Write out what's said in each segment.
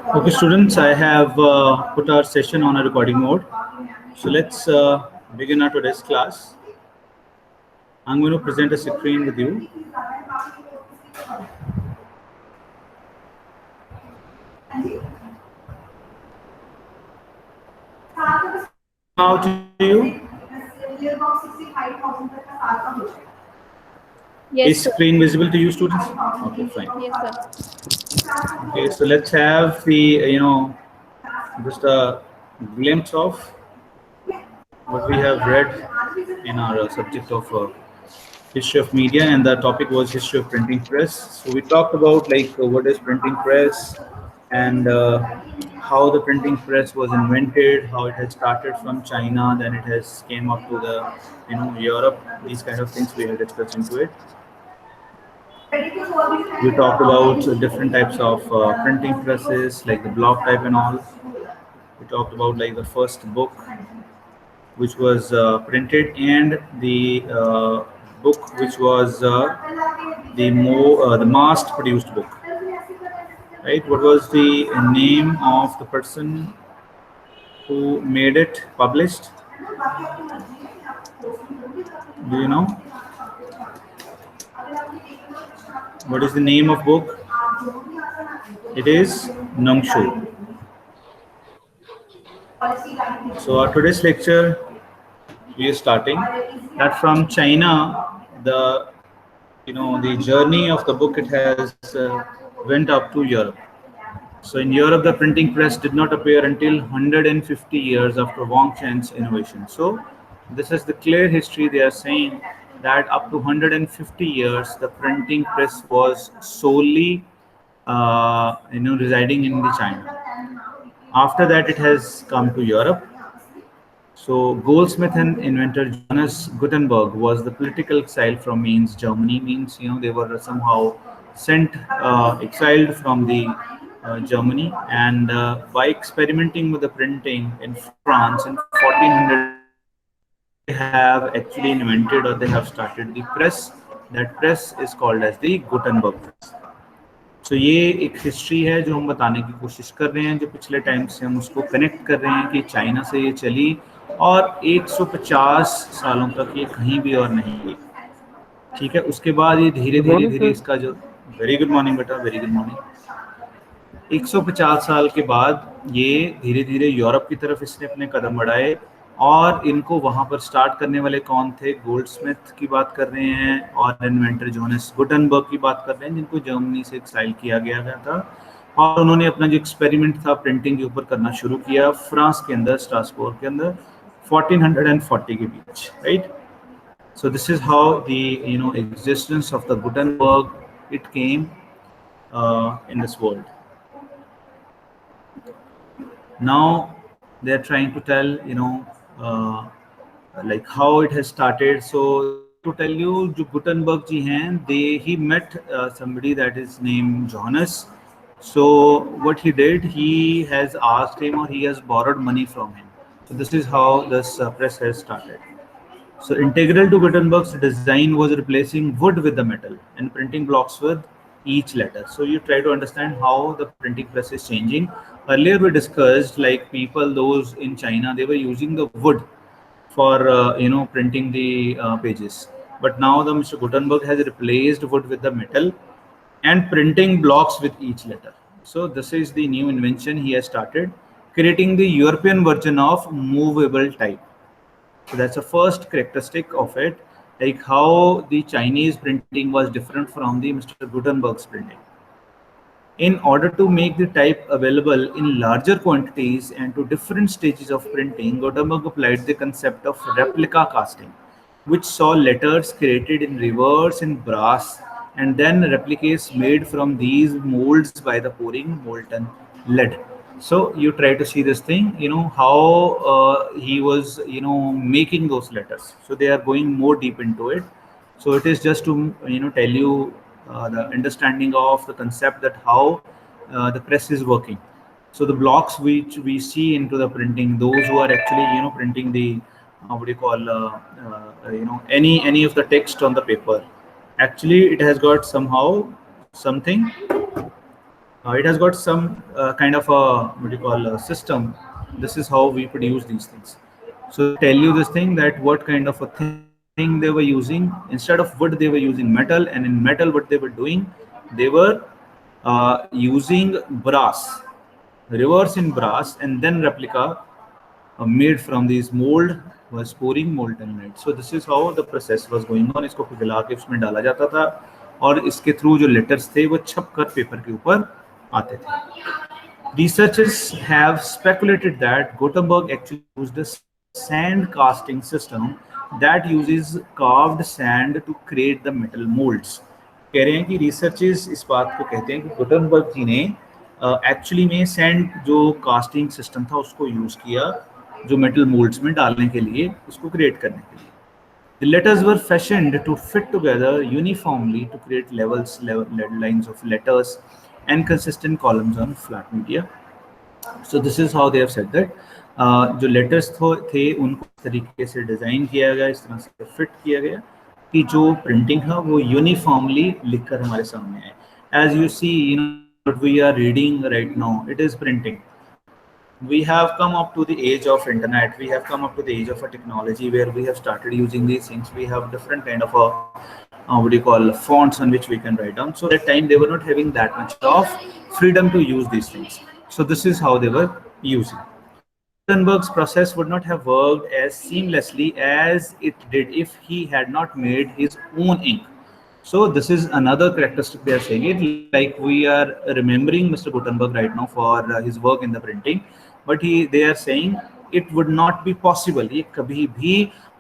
Okay, students, I have put our session on a recording mode. So let's begin our today's class. I'm going to present a screen with you. Now to you. Yes, Is sir. screen visible to you, students? Okay, fine. Yes, sir. Okay, so let's have the just a glimpse of what we have read in our subject of history of media, and the topic was history of printing press. So we talked about what is printing press, and how the printing press was invented, how it had started from China, then it has came up to the Europe. These kind of things we have discussed into it. We talked about different types of printing presses, like the block type and all. We talked about like the first book which was printed, and the book which was the mass produced book. Right? What was the name of the person who made it published? Do you know? What is the name of book? It is Nangshu. So our today's lecture, we are starting that from China. The journey of the book, it has went up to Europe. So in Europe, the printing press did not appear until 150 years after Wang Chen's innovation. So this is the clear history. They are saying that up to 150 years, the printing press was solely, residing in the China. After that, it has come to Europe. So Goldsmith and inventor Johannes Gutenberg was the political exile from Mainz, Germany. Means they were somehow sent exiled from the Germany, and by experimenting with the printing in France in 1480, they have actually invented, or they have started the press. That press is called as the Gutenberg press. सो ये एक history है जो हम बताने की कोशिश कर रहे हैं, जो पिछले टाइम से हम उसको कनेक्ट कर रहे हैं कि चाइना से ये चली और 150 सालों तक ये कहीं भी और नहीं गई. ठीक है, उसके बाद ये धीरे धीरे धीरे इसका जो वेरी गुड मॉर्निंग बेटा, वेरी गुड मॉर्निंग. 150 साल के बाद ये धीरे धीरे यूरोप की तरफ इसने अपने कदम बढ़ाए, और इनको वहां पर स्टार्ट करने वाले कौन थे? गोल्डस्मिथ की बात कर रहे हैं, और इन्वेंटर जोहानस गुटेनबर्ग की बात कर रहे हैं, जिनको जर्मनी से एक्साइल किया गया था, और उन्होंने अपना जो एक्सपेरिमेंट था प्रिंटिंग के ऊपर करना शुरू किया फ्रांस के अंदर, स्ट्रासबर्ग के अंदर 1440 के बीच. Right. So this is how the existence of the Gutenberg, it came in this world. Now they are trying to tell like how it has started. So to tell you, जो Gutenberg ji hain, he met somebody that is named Johannes. So what he did, he has asked him, or he has borrowed money from him. So this is how this press has started. So integral to Gutenberg's design was replacing wood with the metal and printing blocks with each letter. So you try to understand how the printing press is changing. Earlier we discussed like people, those in China, they were using the wood for printing the pages. But now the Mr. Gutenberg has replaced wood with the metal and printing blocks with each letter. So this is the new invention he has started, creating the European version of movable type. So that's the first characteristic of it, like how the Chinese printing was different from the Mr. Gutenberg's printing. In order to make the type available in larger quantities and to different stages of printing, Gutenberg applied the concept of replica casting, which saw letters created in reverse in brass and then replicas made from these molds by the pouring molten lead. So you try to see this thing, how he was, making those letters. So they are going more deep into it. So it is just to, tell you the understanding of the concept that how the press is working. So the blocks which we see into the printing, those who are actually, printing the, what do you call, any of the text on the paper, actually it has got somehow something It has got some kind of a what do you call a system. This is how we produce these things. So they tell you this thing that what kind of a thing they were using. Instead of wood, they were using metal, and in metal, what they were doing, they were using brass, reverse in brass, and then replica made from these mold was pouring molten lead. So this is how the process was going on. इसको पिघला के उसमें डाला जाता था और इसके through जो लेटर्स थे वो छप कर पेपर के ऊपर आते थे. Researchers have speculated that Gutenberg actually used a sand casting system that uses carved sand to create the metal molds. कह रहे हैं कि रिसर्चर्स इस बात को कहते हैं कि गुटनबर्ग जी ने एक्चुअली में सैंड जो कास्टिंग सिस्टम था उसको यूज किया जो मेटल मोल्ड्स में डालने के लिए, उसको क्रिएट करने के लिए. The letters were fashioned to fit together uniformly to create lines of letters and consistent columns on flat media. So this is how they have said that जो लेटर्स थे उनको इस तरीके से डिज़ाइन किया गया, इस तरह से फिट किया गया कि जो प्रिंटिंग है वो यूनिफॉर्मली लिखकर हमारे सामने आए. As you see, you know, what we are reading right now, it is printing. We have come up to the age of internet, we have come up to the age of a technology where we have started using these things. We have different kind of a what do you call fonts on which we can write down. So at that time they were not having that much of freedom to use these things. So this is how they were using. Gutenberg's process would not have worked as seamlessly as it did if he had not made his own ink. So this is another characteristic they are saying it, like we are remembering Mr. Gutenberg right now for his work in the printing, but they are saying it would not be possible. ये कभी भी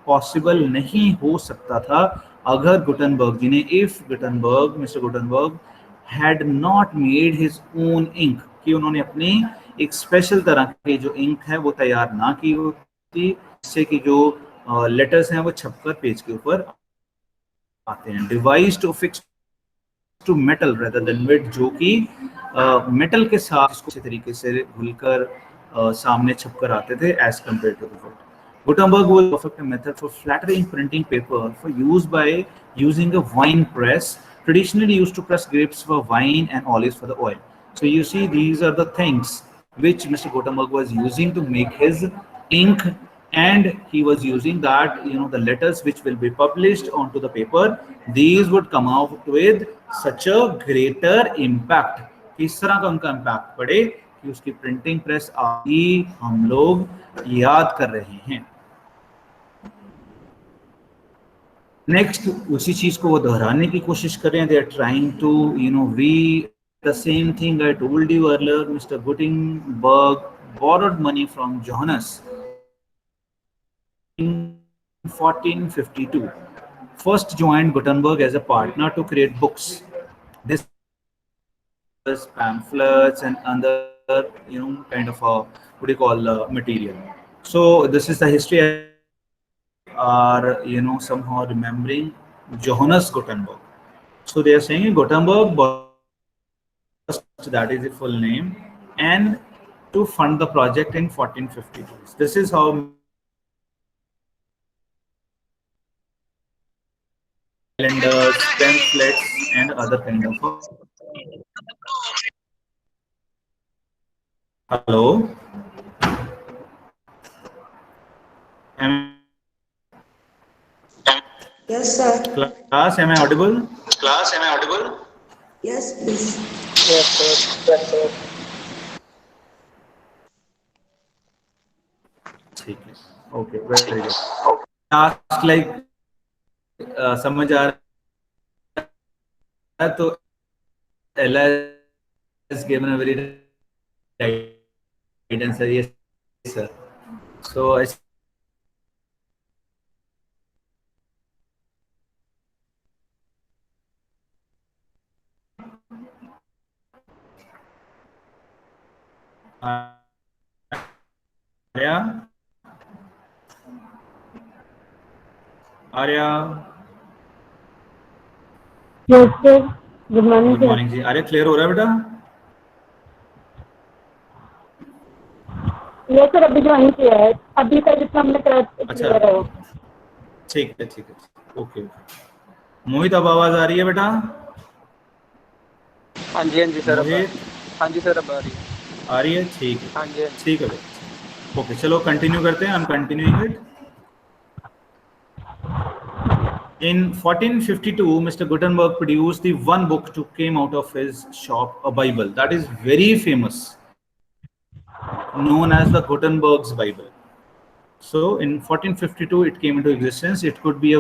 possible नहीं हो सकता था अगर Gutenberg जी ने, if Gutenberg, Mr. Gutenberg had not made his own ink, कि उन्होंने अपनी एक स्पेशल तरह की जो इंक है वो तैयार ना की होती, जिससे कि जो लेटर्स हैं वो छपकर पेज के ऊपर आते हैं. Device to fix to metal rather than wet, जो कि मेटल के साथ इसको अच्छे तरीके से घुलकर सामने छपकर आते थे as compared to wood. Gutenberg was a perfect method for flattering printing paper for use by using a wine press, traditionally used to press grapes for wine and olives for the oil. So you see, these are the things which Mr. Gutenberg was using to make his ink, and he was using that, you know, the letters which will be published onto the paper, these would come out with such a greater impact. किस तरह का उनका impact पड़े कि उसकी printing press आदि हम लोग याद कर रहे हैं. नेक्स्ट उसी चीज को वो दोहराने की कोशिश कर रहे हैं. They are trying to, you know, री the same thing I told you earlier. Mister Gutenberg borrowed money from Johannes in 1452. First joined Gutenberg as a partner to create books. This was pamphlets and other, you know, kind of a what do you call material. So this is the history. Are, you know, somehow remembering Johannes Gutenberg. So they are saying Gutenberg, that is the full name, and to fund the project in 1452. This is how calendars, pamphlets, and other kind of. Hello. Yes, sir. Class, am I audible? Class, am I audible? Yes, please. Yes, sir. Yes, sir. ठीक है. Okay, very good. Last, like समझ आ रहा है तो Ella has given a very right answer. Yes, sir. So I Arya. Yes, sir. Good morning, Good morning ji. Arya, clear हो रहा है बेटा? Yes, sir. अभी ज्वाइन किया है. अभी तक जितना हमने करा क्लियर है. ठीक है, ठीक है. ओके. मोहित, अब आवाज आ रही है बेटा? हाँ जी सर. हाँ जी सर, अब आ रही है। आ रही है? ठीक है, हाँ जी। ठीक है भाई। ओके, चलो कंटिन्यू करते हैं। I am continuing it. In 1452, Mr. Gutenberg produced the one book to came out of his shop, a Bible that is very famous, known as the Gutenberg's Bible. So in 1452, it came into existence. It could be a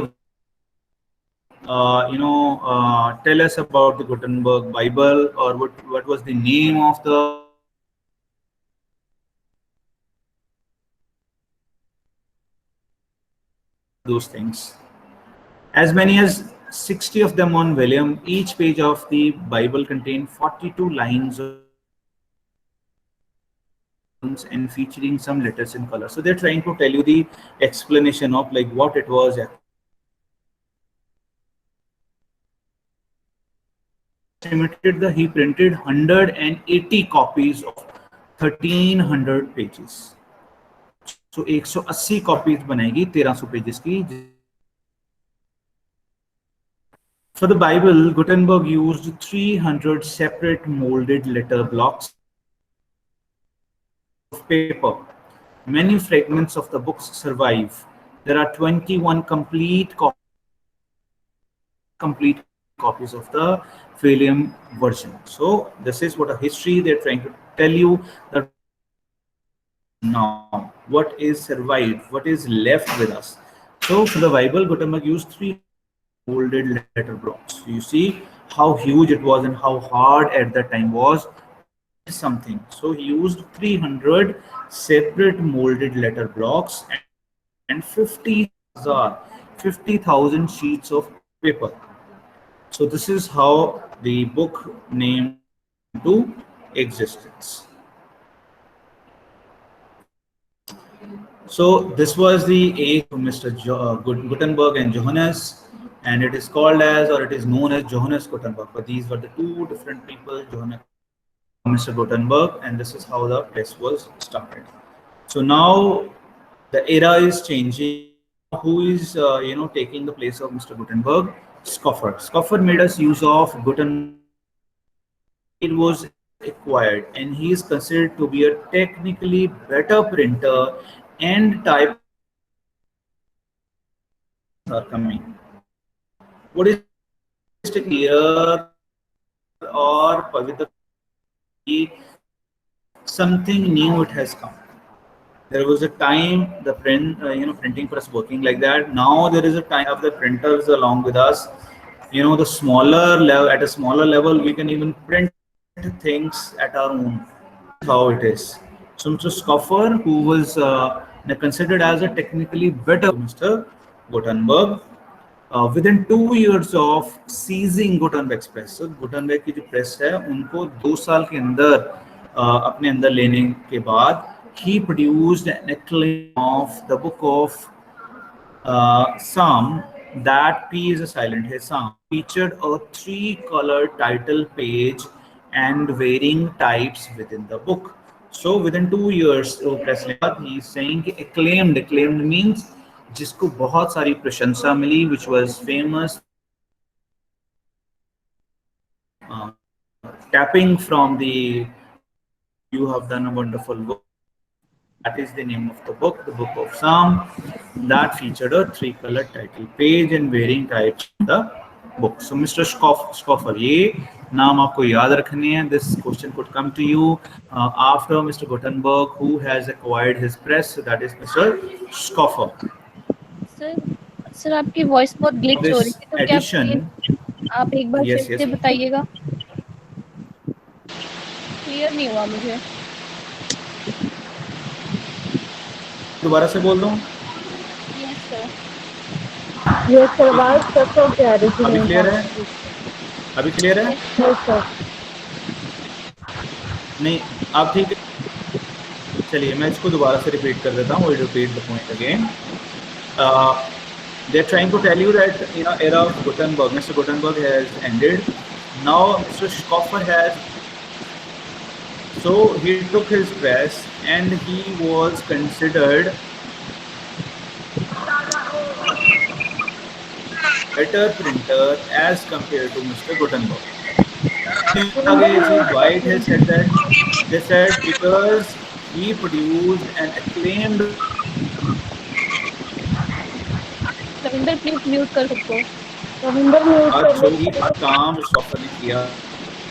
tell us about the Gutenberg Bible, or what was the name of the those things. As many as 60 of them on vellum. Each page of the Bible contained 42 lines and featuring some letters in color. So they're trying to tell you the explanation of like what it was. Estimated that he printed 180 copies of 1300 pages. So 180 copies बनाएगी 1300 pages की. For the Bible, Gutenberg used 300 separate molded letter blocks of paper. Many fragments of the books survive. There are 21 complete copies of the Vellum version. So this is what a history they're trying to tell you, that now what is survived, what is left with us. So for the Bible, Gutenberg used 3 molded letter blocks. You see how huge it was and how hard at that time was something. So he used 300 separate molded letter blocks and 50,000 sheets of paper. So this is how the book came into existence. So this was the age of Mr. Gutenberg and Johannes, and it is called as, or it is known as Johannes Gutenberg. But these were the two different people, Johannes, Mr. Gutenberg, and this is how the press was started. So now the era is changing. Who is taking the place of Mr. Gutenberg? Schoffer. Schoffer made us use of Gutenberg. It was acquired, and he is considered to be a technically better printer and type are coming. What is here or Pavitra? Something new it has come. There was a time the printing press working like that. Now there is a time of the printers along with us. The smaller level, at a smaller level, we can even print things at our own. How it is. So Mr. Schoffer, who was considered as a technically better Mr. Gutenberg, within 2 years of seizing Gutenberg's press, so Gutenberg की जो press है उनको 2 साल के अंदर अपने अंदर लेने के बाद he produced an acclaim of the book of Psalm. That P is a silent. His Psalm featured a 3-color title page and varying types within the book. So within 2 years, he is saying acclaimed. Acclaimed means जिसको बहुत सारी प्रशंसा मिली, which was famous. Tapping from the, you have done a wonderful work. That is the name of the book of Psalm, that featured a 3-color title page and varying types of the book. So Mr. Schoffer, ये नाम आपको याद रखने हैं. This question could come to you after Mr. Gutenberg, who has acquired his press. So that is Mr. Schoffer. Sir आपकी voice बहुत glitch हो रही है, तो क्या आप एक बार फिर से बताइएगा? क्लियर नहीं हुआ मुझे. दोबारा से बोल दूं? यस सर, आवाज तो क्या रही थी? अभी क्लियर है? अभी क्लियर है? Yes sir. नहीं, आप ठीक है. चलिए मैं इसको दोबारा से रिपीट कर देता हूँ. Repeat the point again. They're trying to tell you that era of Gutenberg, Mr. Gutenberg has ended. Now Mr. Schoffer has, so he took his press and he was considered better printer as compared to Mr. Gutenberg. Why it has said that? They said because he produced an acclaimed. Ravinder please mute कर सबको। Ravinder mute कर जो ही काम मुस्तफा ने किया,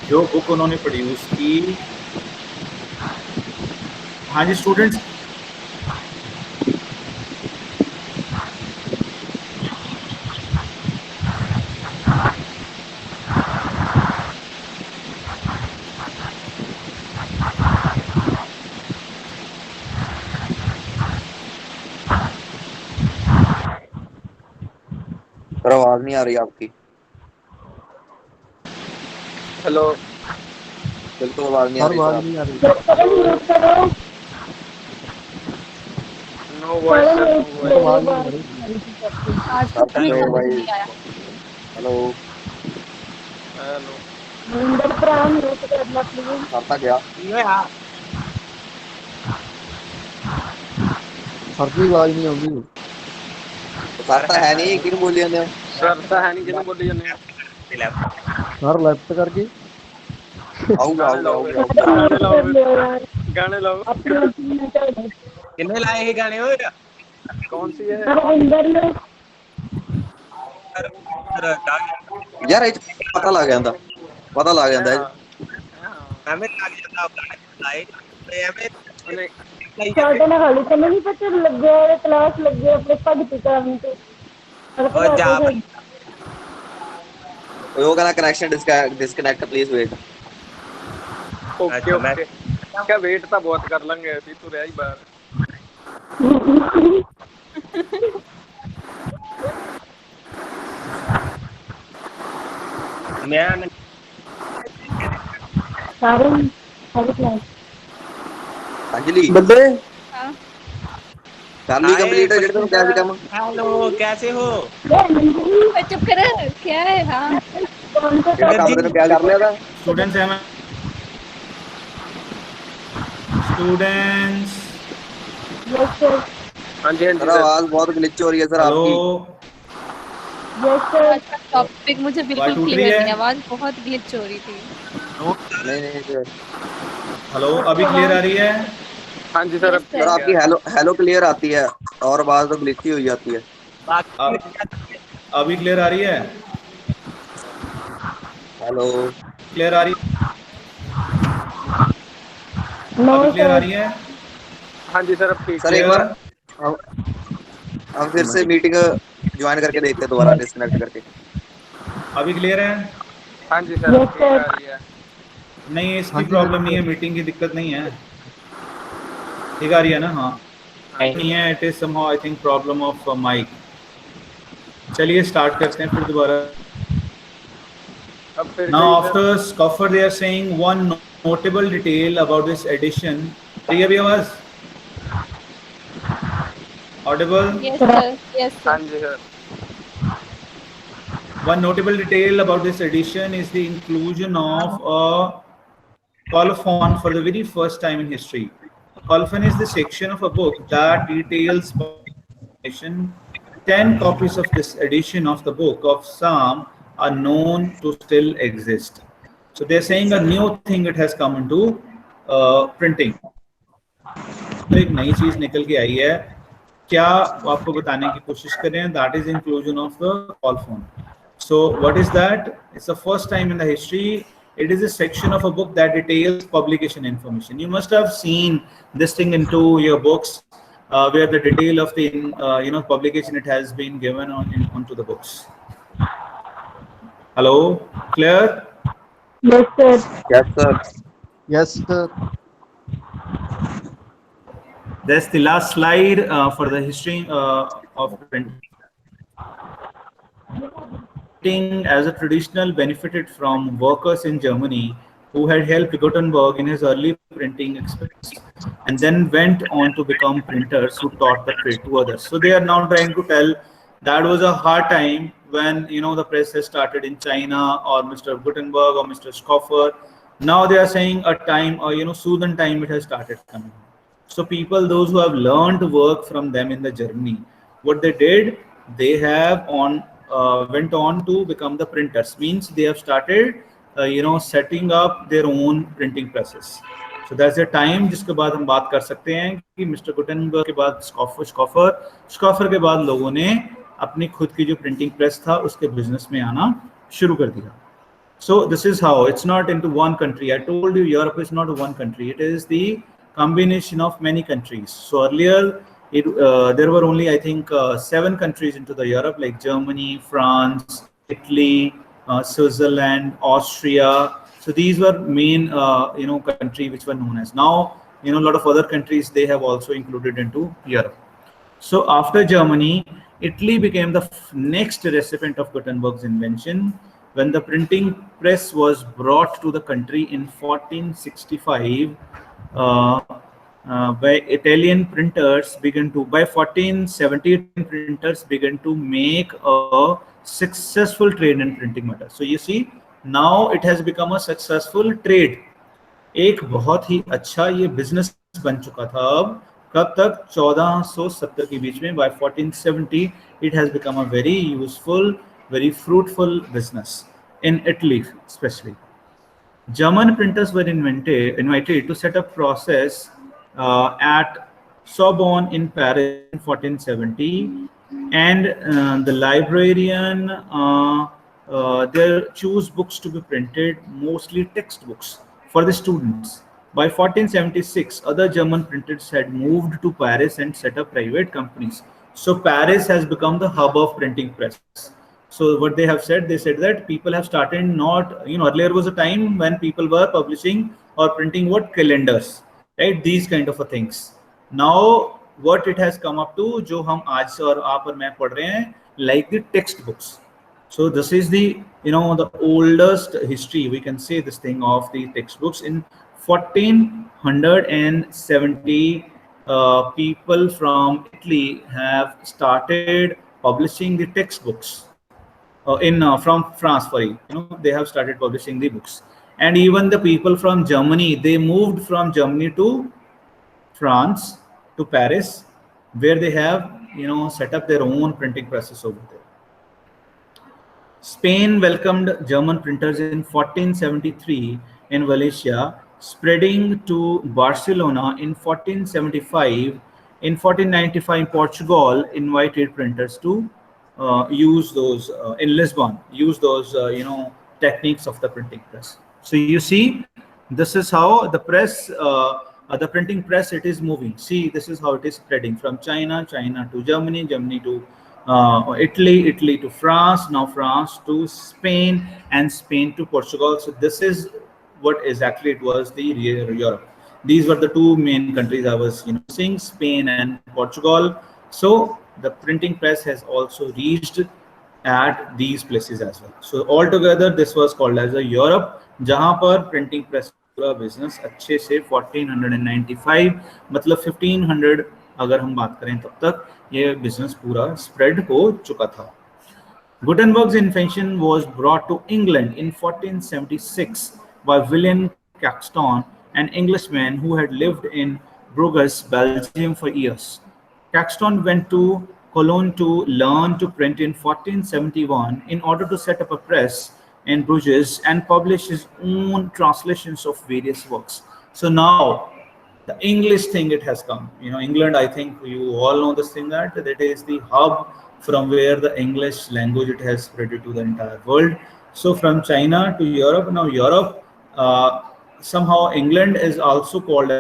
जो book उन्होंने produce की। हाँ जी स्टूडेंट्स, पर आवाज नहीं आ रही आपकी। हेलो, बिल्कुल आवाज नहीं आ रही। आवाज नहीं आ रही। No voice sir, no voice. आज कुछ भी समझ नहीं आया। हेलो हेलो, रविंदर प्राण म्यूट करना प्लीज। करता क्या? सर की आवाज नहीं आਉਂਦੀ। करता है नहीं, किन बोली ਜਾਂਦੇ ਹੋ? ਸਰ ਤਾਂ ਹੈ ਨਹੀਂ, ਕਿਹਨੂੰ ਬੋਲੀ ਜਾਂਦੇ ਆ? सर लेफ्ट करके ਆਊਗਾ ਗਾਣੇ ਲਾਓ, ਗਾਣੇ ਲਾਓ। किन्ने लाए ही गाने होए? कौन सी है? रविंदर ने ਯਾਰ ਇਹ 'ਚ ਪਤਾ ਲੱਗ ਜਾਂਦਾ, ਪਤਾ ਲੱਗ ਜਾਂਦਾ। हमें लग जाता गाने लाए ते हमें ਉਹਨੇ ਸਾਡੇ ਨਾਲ ਹਾਲੇ ਤਾਂ ਨਹੀਂ ਪਤਾ ਲੱਗਿਆ, ਕਲਾਸ ਲੱਗੇ ਆਪਣੇ ਭਗਤੀ ਕਰਨ ਤੇ। और जा ਉਹ ਕਹਿੰਦਾ connection disconnect please wait. Okay okay, ਕਿਆ ਵੇਟ ਤਾਂ ਬਹੁਤ ਕਰ ਲਾਂਗੇ ਅਸੀਂ, ਤੂੰ ਰਹਿ ਹੀ ਬਾਹਰ। मैं ਸਾਰੇ ਸਾਰੇ ਕਲਾਸ ਅੰਜਲੀ ਬੱਲੇ हाँ ਕਰ ਲਈ ਕੰਪਲੀਟ ਜਿਹੜਾ ਤੈਨੂੰ ਕਿਹਾ ਸੀ ਕੰਮ? हेलो कैसे हो? ओए, चुप कर। क्या है? हाँ ਜਿਹੜਾ ਕੰਮ ਤੈਨੂੰ ਕਿਹਾ ਕਰ ਲਿਆ ਤਾਂ? स्टूडेंट्स हैं स्टूडेंट्स। यस सर, हाँ जी हाँ सर जी आवाज बहुत ग्लिच हो रही है सर हेलो आपकी। Yes sir. आज का टॉपिक मुझे बिल्कुल टूट रही क्लियर है? नहीं, आवाज बहुत ग्लिच हो रही थी। नहीं सर। हेलो, अभी क्लियर आ रही है? हाँ जी सर। Yes, sir. सर आपकी हेलो हेलो क्लियर आती है और आवाज तो ग्लिच ही हो जाती है। अभी क्लियर आ रही है? हेलो क्लियर आ रही है? नो अभी क्लियर आ सर, रही है? हाँ जी सर, अब ठीक सर है। एक बार हम फिर से मीटिंग ज्वाइन करके देखते हैं दोबारा डिस्कनेक्ट करके। अभी क्लियर है? हाँ जी सर, Yes, ठीक sir. आ रही है। नहीं, इसकी प्रॉब्लम नहीं है, मीटिंग की दिक्कत नहीं है। ठीक आ रही है ना? हाँ नहीं है, it is somehow I think problem of mic. चलिए स्टार्ट करते हैं फिर दोबारा। अब फिर Now गई after Scoffer they are saying one notable detail about this edition. ये भी आवाज audible? Yes sir, yes हाँ sir. Ji sir. One notable detail about this edition is the inclusion of a colophon for the very first time in history. A colophon is the section of a book that details publication. 10 copies of this edition of the book of Psalm are known to still exist. So they're saying a new thing it has come into printing. एक नई चीज निकल के आई है, क्या आपको बताने की कोशिश कर रहे हैं? That is inclusion of the colophon. So what is that? It's the first time in the history. It is a section of a book that details publication information. You must have seen this thing into your books, where the detail of the publication it has been given onto the books. Hello, clear? Yes sir, yes sir. Yes sir. That's the last slide for the history of printing as a traditional benefited from workers in Germany who had helped Gutenberg in his early printing experience and then went on to become printers who taught the trade to others. So they are now trying to tell that was a hard time when the press has started in China, or Mr. Gutenberg or Mr. Scoffer. Now they are saying a time, or Sudden time it has started coming. So people, those who have learned to work from them in the Germany, what they did, they have went on to become the printers. Means they have started setting up their own printing presses. So that's the time जिसके बाद हम बात कर सकते हैं कि mister Gutenberg के बाद स्कॉफर के बाद लोगों ने अपनी खुद की जो प्रिंटिंग प्रेस था उसके बिजनेस में आना शुरू कर दिया. So this is how it's not into one country. I told you Europe is not one country. It is the combination of many countries. So earlier there were only I think 7 countries into the Europe, like Germany, France, Italy, Switzerland, Austria. So these were main country which were known as. Now a lot of other countries they have also included into Europe. So after Germany, Italy became the next recipient of Gutenberg's invention. When the printing press was brought to the country in 1465, by Italian printers by 1470 printers began to make a successful trade in printing matter. So you see, now it has become a successful trade. एक बहुत ही अच्छा ये business बन चुका था. अब कब तक? 1470 के बीच में. By 1470 it has become a very useful, very fruitful business in Italy especially. German printers were invited to set up process at Sorbonne in Paris in 1470, and the librarian they choose books to be printed, mostly textbooks for the students. By 1476, other German printers had moved to Paris and set up private companies. So Paris has become the hub of printing press. So what they have said, they said that people have started not, earlier was a time when people were publishing or printing calendars, right? These kind of things. Now what it has come up to, जो हम आज और आप और मैं पढ़ रहे हैं, like the textbooks. So this is the, the oldest history, we can say this thing of the textbooks. In 1470, people from Italy have started publishing the textbooks. From France, they have started publishing the books. And even the people from Germany, they moved from Germany to France, to Paris, where they have, set up their own printing presses over there. Spain welcomed German printers in 1473 in Valencia, spreading to Barcelona in 1475. In 1495, Portugal invited printers to use those in Lisbon, use those techniques of the printing press. So you see, this is how the press, the printing press, it is moving. See, this is how it is spreading from China to Germany, Germany to Italy to France, now France to Spain, and Spain to Portugal. So this is what exactly it was the Europe. These were the two main countries I was saying, Spain and Portugal. So the printing press has also reached at these places as well. So altogether this was called as a Europe, जहाँ पर printing press पूरा business अच्छे से 1495 मतलब 1500 अगर हम बात करें तब तक ये business पूरा spread हो चुका था. Gutenberg's invention was brought to England in 1476 by William Caxton, an Englishman who had lived in Bruges, Belgium for years. Caxton went to Cologne to learn to print in 1471 in order to set up a press in Bruges and publish his own translations of various works. So now the English thing, it has come. England, I think you all know this thing, that is the hub from where the English language, it has spread to the entire world. So from China to Europe, now Europe, somehow England is also called,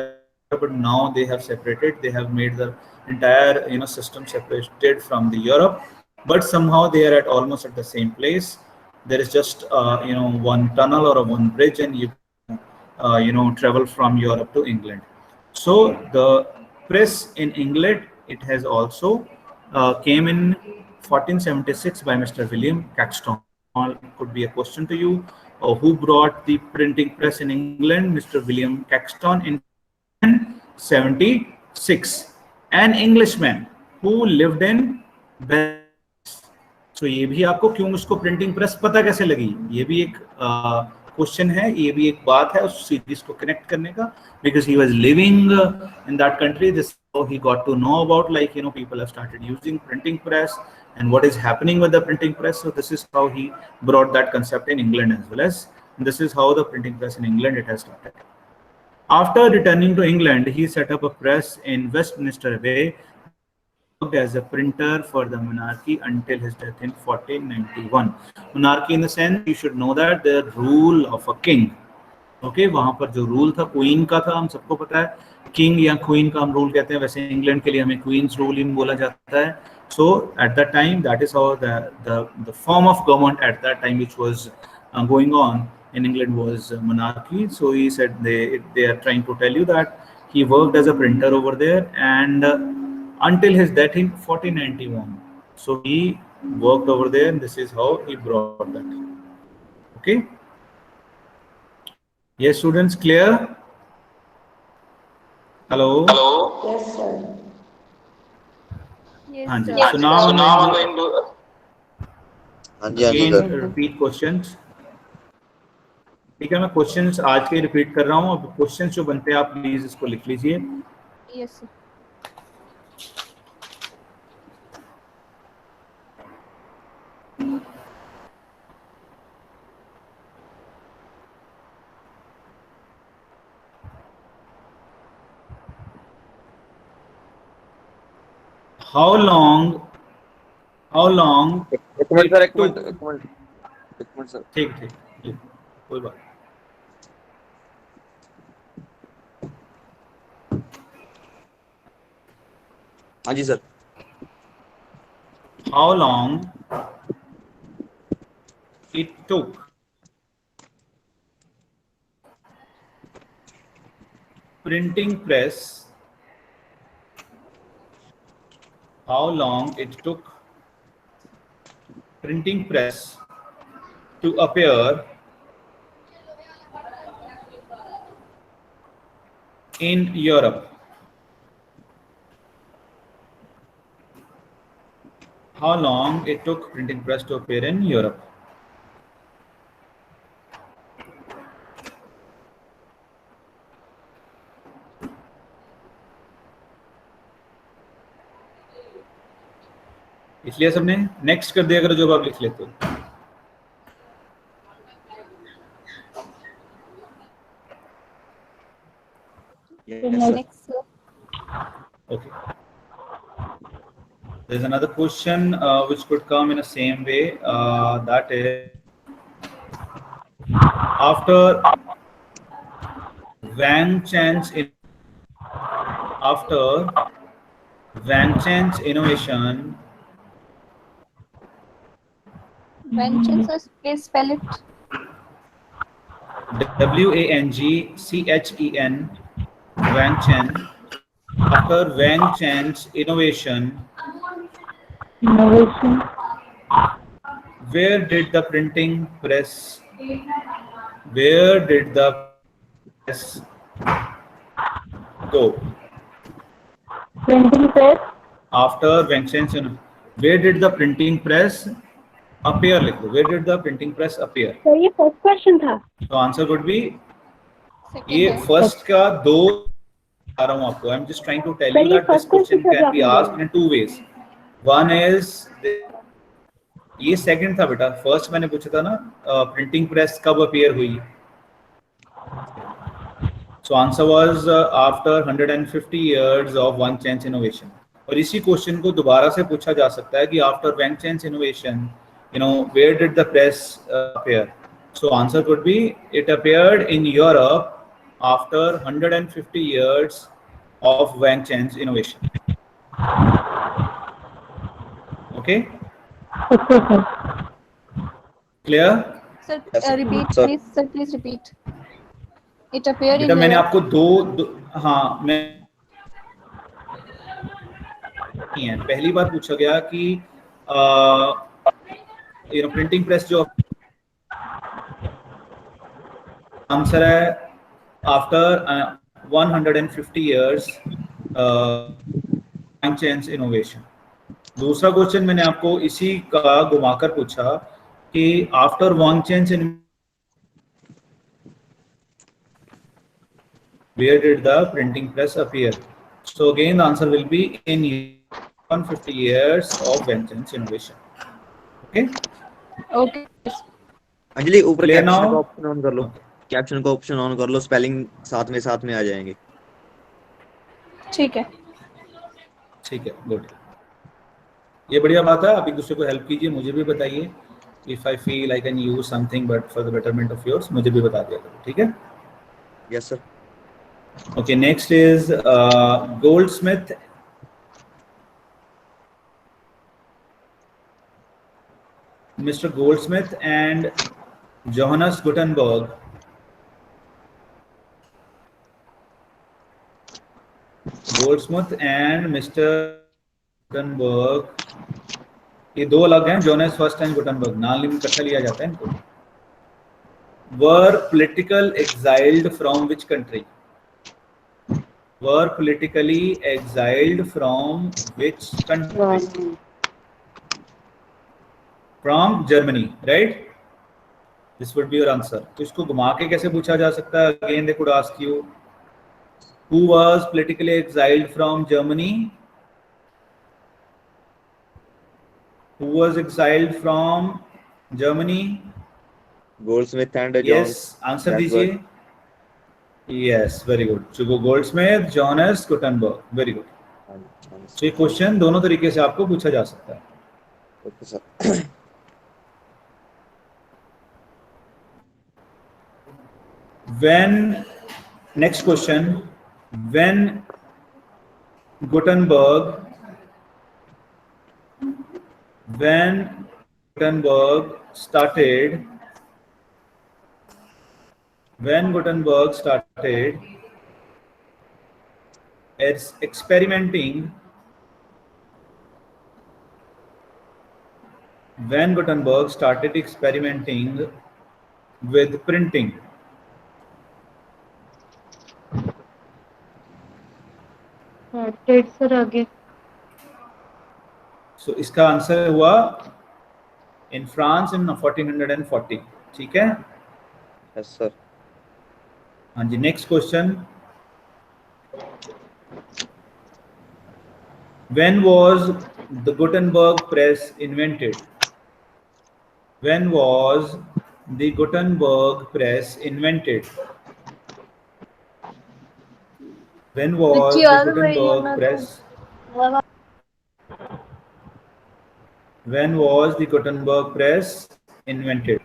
but now they have separated. They have made the entire system separated from the Europe, but somehow they are almost at the same place. There is just one tunnel or one bridge, and you travel from Europe to England. So the press in England, it has also came in 1476 by Mr. William Caxton. Could be a question to you. Who brought the printing press in England? Mr. William Caxton in 1776. An Englishman who lived in Belgium. So ये भी आपको क्यों उसको printing press पता कैसे लगी, ये भी एक क्वेश्चन है, ये भी एक बात है उस सीरीज को कनेक्ट करने का. Because he was living in that country, this is how he got to know about, like people have started using printing press and what is happening with the printing press. So this is how he brought that concept in England as well as This is how the printing press in England it has started. After returning to England, he set up a press in Westminster Abbey, worked as a printer for the monarchy until his death in 1491. Monarchy in the sense, you should know that the rule of a king. Okay, वहाँ पर जो rule था queen का था, हम सबको पता है, किंग या क्वीन का हम रूल कहते हैं, वैसे इंग्लैंड के लिए हमें क्वींस रूल ही बोला जाता है. So at that time, that is how the form of government at that time which was going on in England was monarchy. So he said they are trying to tell you that he worked as a printer over there and until his death in 1491. So he worked over there and this is how he brought that. Okay. Yes, students, clear? Hello. Yes, sir. Yes, हाँ जी. sir. So now I'm going to हाँ जी again sir. repeat questions. ठीक है, मैं questions आज के repeat कर रहा हूँ. अब क्वेश्चंस जो बनते हैं आप प्लीज इसको लिख लीजिए. Yes, sir. How long एक मिनट सर, एक took- मिनट सर. ठीक कोई बात. हाँ जी sir. How long it took printing press? How long it took printing press to appear in Europe? How long it took printing press to appear in Europe? इसलिए सबने next कर दिया करो जब आप लिख लेते हो. Next, sir. Okay. There's another question which could come in the same way. That is, after Wang Chen's innovation, Vengeance, sir, please spell it. WANGCHEN, Wang Chen. After Wang Chen's innovation, where did the printing press go? Printing press. After Wang Chen's, where did the printing press appear? Where did the printing press appear? Sir ये first question था. So answer would be, Second ये है. First का दो आ रहा हूँ आपको. I'm just trying to tell Sir, you ये that this first question question था can जो be आपने asked in two ways. One is, ये सेकंड था बेटा. फर्स्ट मैंने पूछा था ना प्रिंटिंग प्रेस कब अपीयर हुई. So answer was after 150 years of Wang Chen's innovation. और इसी क्वेश्चन को दोबारा से पूछा जा सकता है कि after Wang Chen's innovation, where did the press appear? So answer could be, it appeared in Europe after 150 years of Wang Chen's innovation. Okay? Okay, sir. Clear? Sir, Yes, sir. repeat, Sir. please. Sir, please repeat. It appeared in बेटा मैंने Europe. आपको दो हाँ मैं पहली बार पूछा गया कि प्रिंटिंग प्रेस जो आंसर है after 150 years Wang Chen's innovation. दूसरा क्वेश्चन मैंने आपको इसी का घुमाकर पूछा कि after Wang Chen's where did the printing press appear? So again the answer will be in 150 years of Wang Chen's innovation. Okay? Okay. Anjali ऊपर Clear कैप्शन का now? ऑप्शन ऑन कर लो, कैप्शन का ऑप्शन ऑन कर लो, spelling साथ में आ जाएंगे। ठीक है। ठीक है, गुड। ये बढ़िया बात है, आप एक दूसरे को हेल्प कीजिए, मुझे भी बताइए। If I feel I can use something but for the betterment of yours, मुझे भी बता दिया करो, ठीक है? Yes sir. Okay, next is Goldsmith. Mr. Goldsmith and Johannes Gutenberg. Goldsmith and Mr. Gutenberg. ये दो अलग हैं, जोनेस फर्स्ट एंड गुटनबर्ग, नाम इकट्ठा लिया जाता है इनको। Were political exiled from which country? Were politically exiled from which country? From Germany, right? This would be your answer. तो इसको घुमा के कैसे पूछा जा सकता है? Again, they could ask you, who was politically exiled from Germany? Who was exiled from Germany? Goldsmith and Yes, answer दीजिए. Yes, very good. So Goldsmith, Johannes Gutenberg. Very good. So ये क्वेश्चन दोनों तरीके से आपको पूछा जा सकता है. Okay sir. When, next question, when Gutenberg started as experimenting, when Gutenberg started experimenting with printing. Date sir आगे। So इसका आंसर हुआ in France in 1440. ठीक है? Yes sir. हाँ जी, next question, when was the Gutenberg press invented? When was the Gutenberg press invented? When was the Gutenberg press? When was the Gutenberg press invented?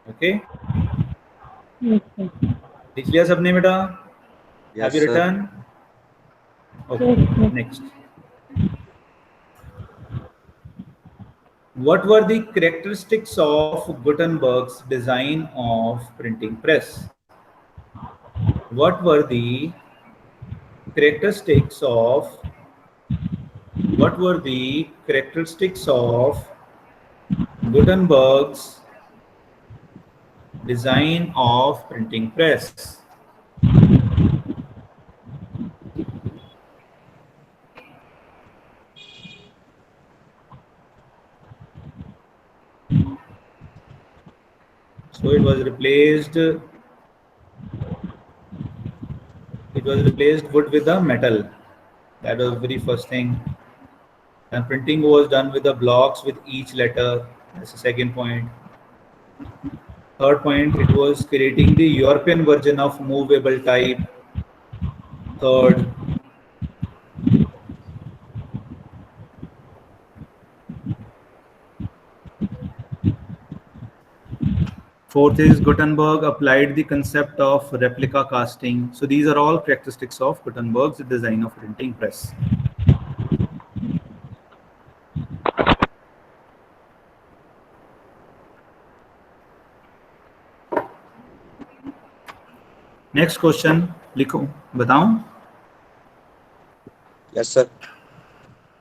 Okay. लिख लिया सबने बेटा? Have you written? Okay. Next. What were the characteristics of Gutenberg's design of printing press? What were the characteristics of Gutenberg's design of printing press? So it was replaced wood with a metal. That was the very first thing. And printing was done with the blocks with each letter. That's the second point. Third point, it was creating the European version of movable type. Third. Fourth is Gutenberg applied the concept of replica casting. So these are all characteristics of Gutenberg's design of printing press. Next question, लिखो, बताऊं? Yes sir.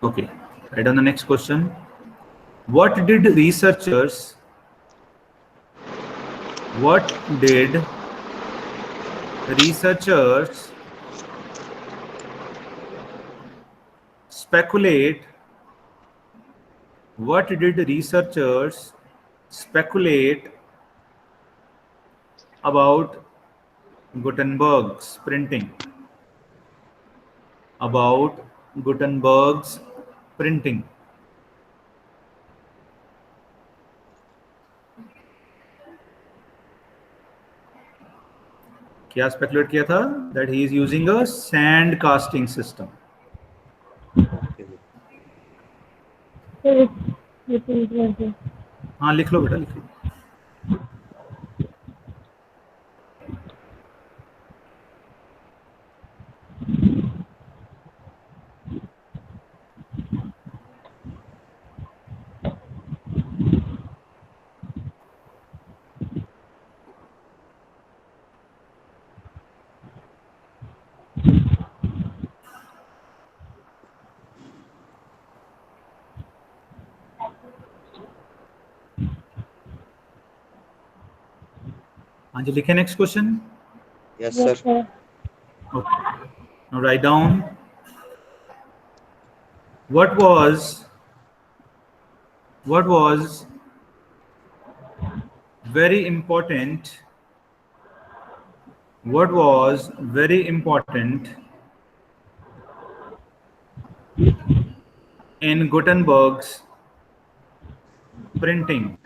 Okay, right on the next question. What did researchers speculate? What did researchers speculate about Gutenberg's printing. About Gutenberg's printing. क्या speculate किया था? That he is using a sand casting system. हाँ लिख लो बेटा, लिख लो. हाँ जी, लिखे next question. Yes, sir. Okay. Now write down what was very important. What was very important in Gutenberg's printing?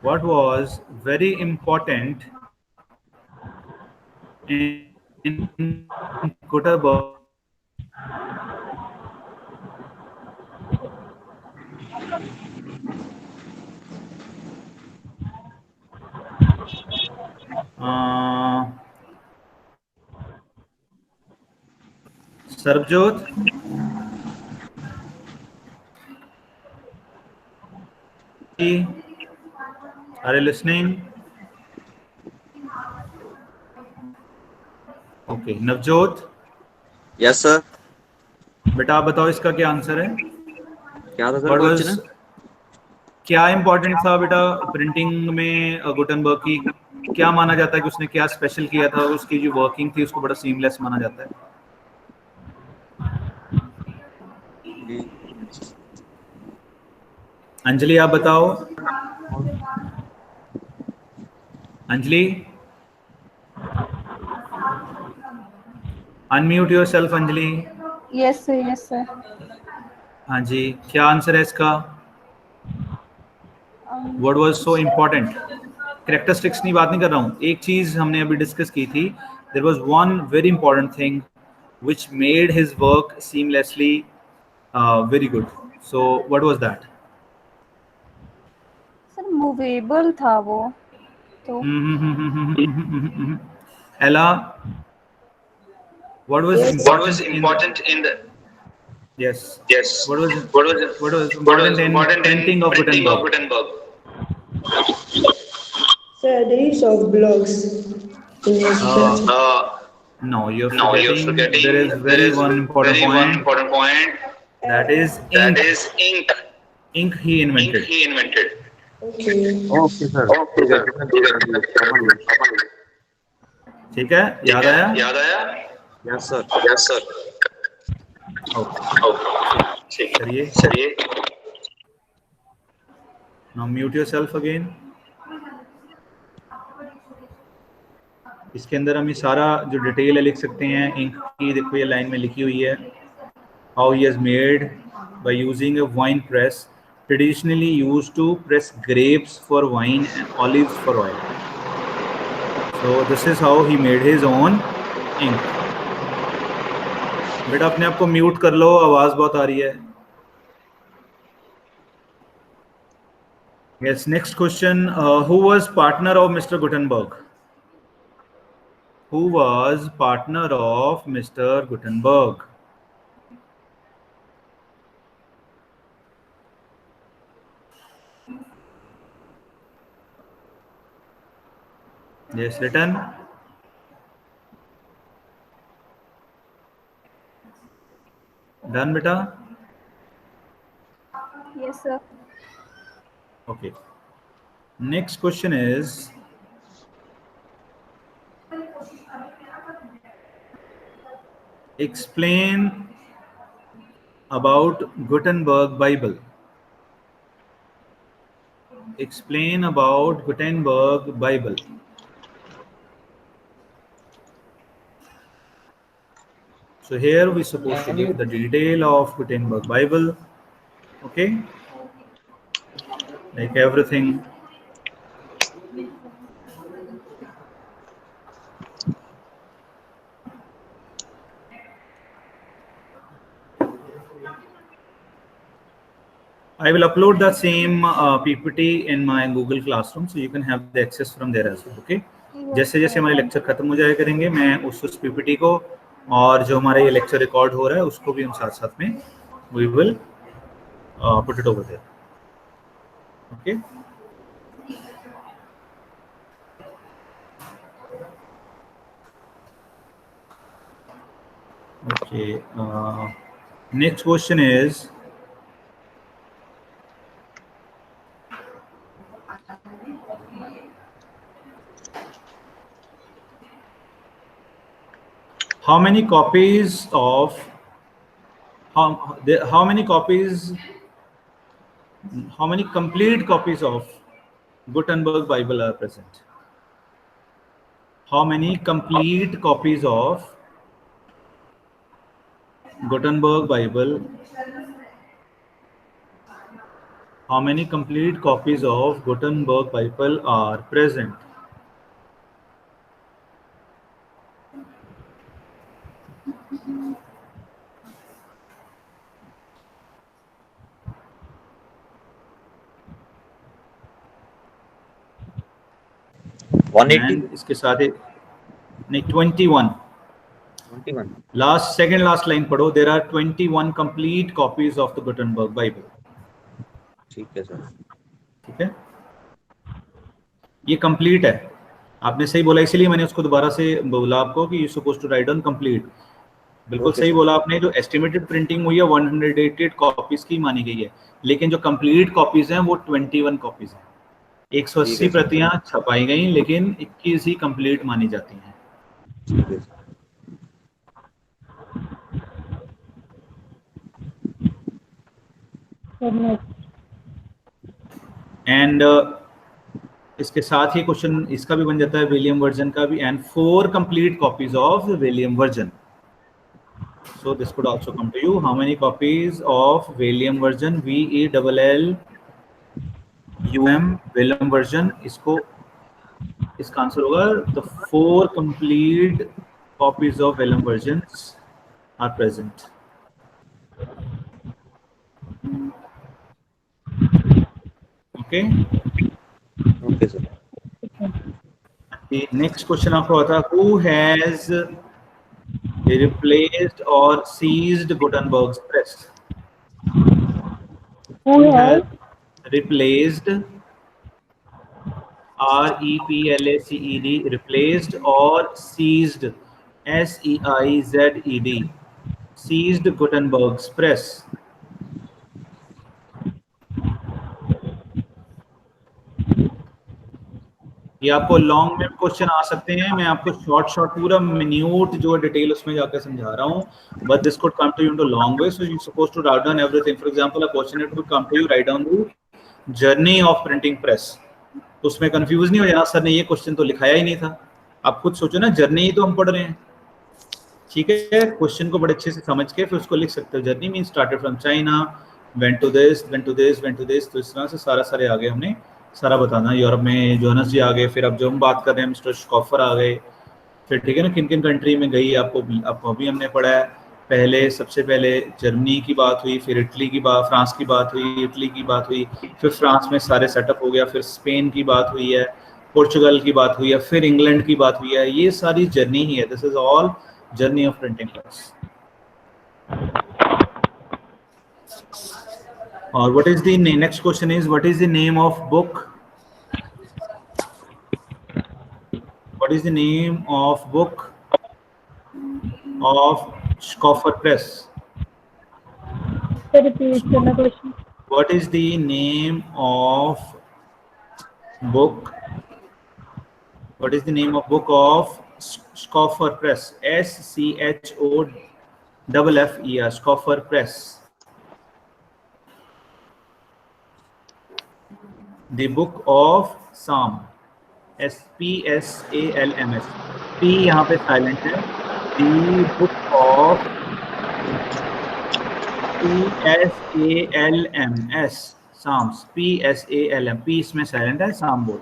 What was very important in Gutenberg? Sarabjot? Are you listening? Okay, Navjot? Yes, sir. बेटा आप बताओ इसका क्या answer है? क्या था sir question? क्या important था बेटा प्रिंटिंग में गुटेनबर्ग की? क्या माना जाता है कि उसने क्या स्पेशल किया था? उसकी जो वर्किंग थी उसको बड़ा सीमलेस माना जाता है. अंजलि आप बताओ. Anjali, unmute yourself Anjali. Yes sir, yes sir. हाँ जी, क्या आंसर है इसका? What was so important? Characteristics की बात नहीं कर रहा हूँ. एक चीज हमने अभी डिस्कस की थी. There was one very important thing which made his work seamlessly very good. So what was that? Sir movable था वो तो. Ella, what was important in the yes. What was important in printing of Gutenberg? Sir, the use of blocks in his No, you're forgetting. There is very one important point. That is ink. Ink he invented. Okay. Okay, sir. ठीक है, याद आया? Yes, sir. Okay. चलिए. Now mute yourself again. इसके अंदर हम ये सारा जो डिटेल है लिख सकते हैं. इंक की देखो ये लाइन में लिखी हुई है. How he has made by using a wine press traditionally used to press grapes for wine and olives for oil. So this is how he made his own ink. बेटा अपने आप को म्यूट कर लो, आवाज बहुत आ रही है. Yes, next question. Who was partner of Mr. Gutenberg? Who was partner of Mr. Gutenberg? Yes, written. Done, beta? Yes sir. Okay. Next question is, explain about Gutenberg Bible. Explain about Gutenberg Bible. So here we supposed to give the detail of Gutenberg Bible. Okay, like everything. I will upload the same PPT in my Google Classroom, so you can have the access from there as well. Okay. जैसे जैसे हमारे lecture खत्म हो जाया करेंगे, मैं उस PPT को और जो हमारा ये लेक्चर रिकॉर्ड हो रहा है उसको भी हम साथ साथ में we will put it over there. Okay. Okay. Next question is, how many complete copies of Gutenberg Bible are present? How many complete copies of Gutenberg Bible? How many complete copies of Gutenberg Bible are present? And इसके साथ ही नहीं 21. Second last line पढ़ो. There are 21 complete copies of the Gutenberg Bible. ठीक है sir. ठीक है, ये complete है. आपने सही बोला, इसीलिए मैंने उसको दोबारा से बोला आपको कि you suppose to write on complete. बिल्कुल सही बोला आपने. जो एस्टिमेटेड प्रिंटिंग हुई है 188 कॉपीज की मानी गई है, लेकिन जो कंप्लीट कॉपीज हैं वो 21 कॉपीज हैं. 180 प्रतियां छपाई गई, लेकिन 21 ही कंप्लीट मानी जाती हैं. एंड इसके साथ ही क्वेश्चन इसका भी बन जाता है, विलियम वर्जन का भी. And 4 complete copies of vellum version. So this could also come to you. How many copies of vellum version? VELLUM vellum version. इसका आंसर होगा the 4 complete copies of vellum version are present. Okay okay sir. Next question आपको आता है, who has replaced और seized Gutenberg's press? Who has replaced, REPLACED, replaced or seized, SEIZED, seized Gutenberg's press? ये आपको long में question आ सकते हैं. मैं आपको शॉर्ट पूरा मिन्यूट जो डिटेल उसमें जाकर समझा रहा हूँ, but this could come to you in the long way. So you suppose to write down everything. For example a question it would come to you, write down the journey of printing press. तो उसमें confuse नहीं हो जाना, sir ने ये question तो लिखाया ही नहीं था. आप खुद सोचो ना, जर्नी ही तो हम पढ़ रहे हैं. ठीक है, क्वेश्चन को बड़े अच्छे से समझ के फिर उसको लिख सकते हो. Journey mean started from China, went to this, went to this, went to this. तो इस तरह से सारे आगे हमने सारा बताना. यूरोप में जोनस जी आ गए, फिर अब जो हम बात कर रहे हैं मिस्टर स्कॉफर आ गए, फिर ठीक है ना, किन किन कंट्री में गई आपको अभी हमने पढ़ा है. सबसे पहले जर्मनी की बात हुई, फिर इटली की बात, फ्रांस की बात हुई, इटली की बात हुई, फिर फ्रांस में सारे सेटअप हो गया, फिर स्पेन की बात हुई है, पोर्चुगल की बात हुई है, फिर इंग्लैंड की बात हुई है. ये सारी जर्नी ही है. This is all journey of printing press. और what is the next question is, what is the name of book? What is the name of book of Scoffer Press? What is the name of book? What is the name of book of Scoffer Press? SCHOFFER, Scoffer Press. The Book of Psalm. SPSALMS. P यहाँ पे silent है. The Book of PSALMS, psalms, PSALM, P इसमें silent है, psalm बोल।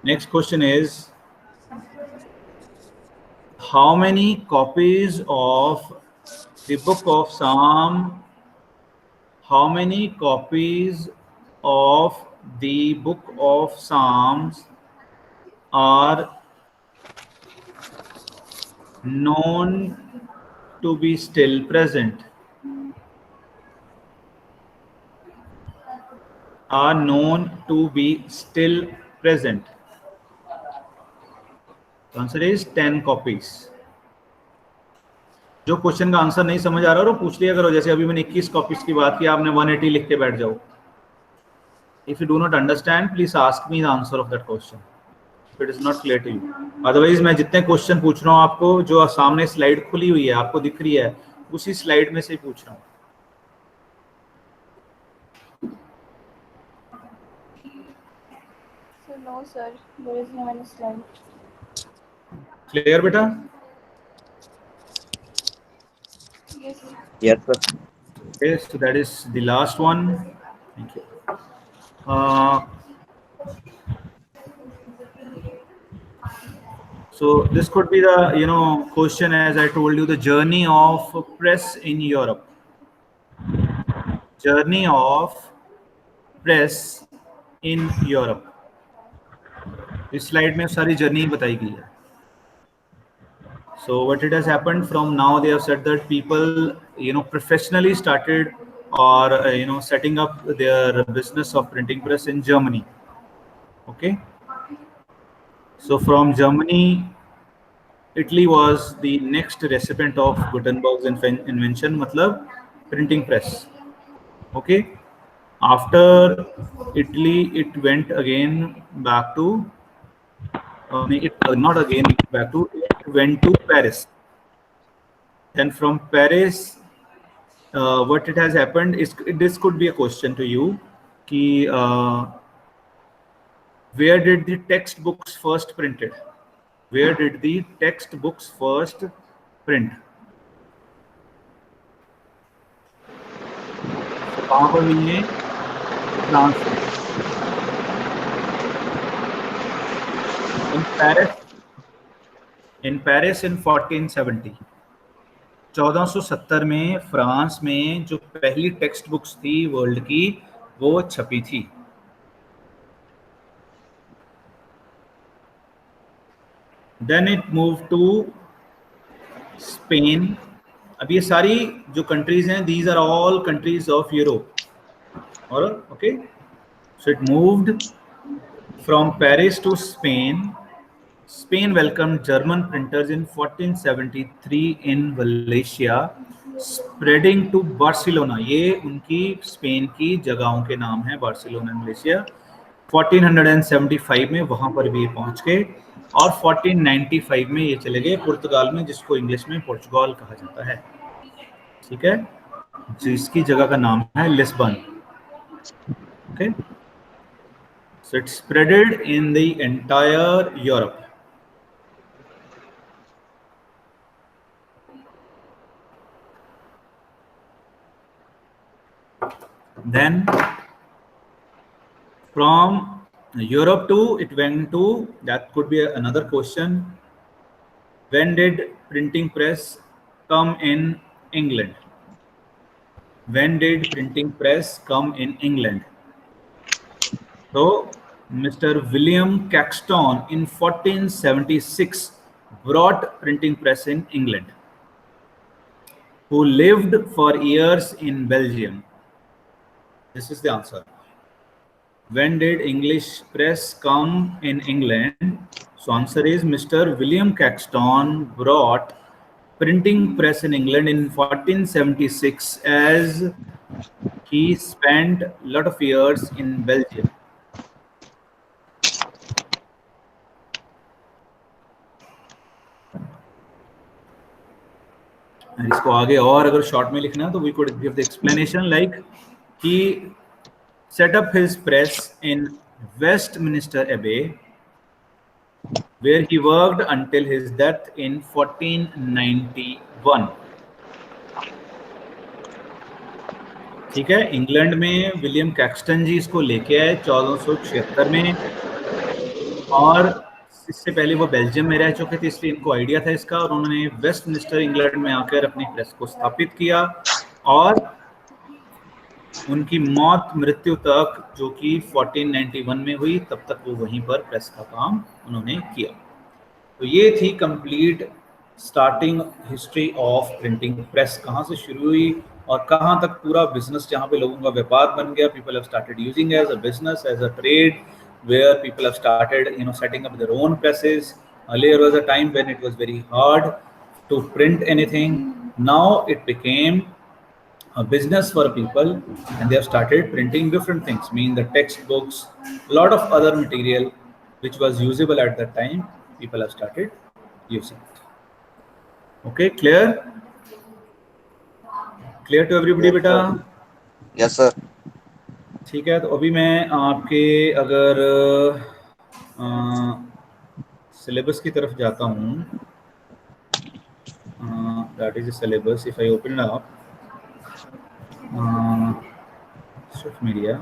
Next question is, how many copies of the book of Psalm, how many copies of the book of Psalms are known to be still present? Are known to be still present. The answer is 10 copies. जो question का answer नहीं समझ आ रहा हो पूछ लिया करो, जैसे अभी मैंने 21 कॉपीज की बात की, आपने 180 लिख के बैठ जाओ. If you do not understand, please ask me the answer of that question. If it is not clear to you. Otherwise, मैं जितने क्वेश्चन पूछ रहा हूँ आपको, जो सामने स्लाइड खुली हुई है आपको दिख रही है, उसी स्लाइड में से पूछ रहा हूँ. No sir, there is no any slide. Clear बेटा? Yes. Yes, sir. Okay, so that is the last one. Thank you. So this could be the question, as I told you, the journey of press in Europe. Journey of press in Europe. इस slide में सारी journey बताई गई है. So what it has happened from now, they have said that people professionally started or setting up their business of printing press in Germany. Okay, so from Germany, Italy was the next recipient of Gutenberg's invention, matlab printing press. Okay, after Italy, it went again back to it went to Paris. Then from Paris, what it has happened is, this could be a question to you, ki, where did the textbooks first printed? Where did the textbooks first print? कहाँ पर मिले? France में. In Paris in 1470. 1470 में France में जो पहली text books थी world की, वो छपी थी. Then it moved to Spain. अब ये सारी जो कंट्रीज हैं, these are all countries of Europe. Alright, okay. So it moved from Paris to Spain. Spain welcomed German printers in 1473 in Valencia, spreading to Barcelona. ये उनकी Spain की जगहों के नाम है, बार्सिलोना एंड मलेशिया. 1475 में वहां पर भी पहुंच गए और 1495 में ये चले गए पुर्तगाल में, जिसको इंग्लिश में पोर्चुगल कहा जाता है. ठीक है, जिसकी जगह का नाम है Lisbon. Okay, so it spreaded in the entire Europe. Then from Europe to it went to, that could be another question, when did printing press come in England? When did printing press come in England? So Mr. William Caxton in 1476 brought printing press in England, who lived for years in Belgium. This is the answer. When did English press come in England? So answer is Mr. William Caxton brought printing press in England in 1476, as he spent a lot of years in Belgium. इसको आगे और अगर short में लिखना है तो we could give the explanation like कि set up his press in Westminster Abbey, where he worked until his death in 1491. ठीक है, इंग्लैंड में विलियम कैक्सटन जी इसको लेके आए 1476 में, और इससे पहले वो बेल्जियम में रह चुके थे, इसलिए इनको आइडिया था इसका, और उन्होंने वेस्टमिनिस्टर इंग्लैंड में आकर अपनी प्रेस को स्थापित किया, और उनकी मृत्यु तक जो कि 1491 में हुई, तब तक वो वहीं पर प्रेस का काम उन्होंने किया। तो ये थी complete starting history of printing press, कहाँ से शुरू हुई और कहाँ तक पूरा बिजनेस, जहाँ पे लोगों का व्यापार बन गया, people have started using as a business, as a trade, where people have started, setting up their own presses. Earlier was a time when it was very hard to print anything. Now it became a business for people, and they have started printing different things, meaning the textbooks, a lot of other material which was usable at that time, people have started using it. Okay, clear to everybody, beta? Yes sir. ठीक है, तो अभी मैं आपके अगर syllabus की तरफ जाता हूँ, that is syllabus, if I open up Swift media,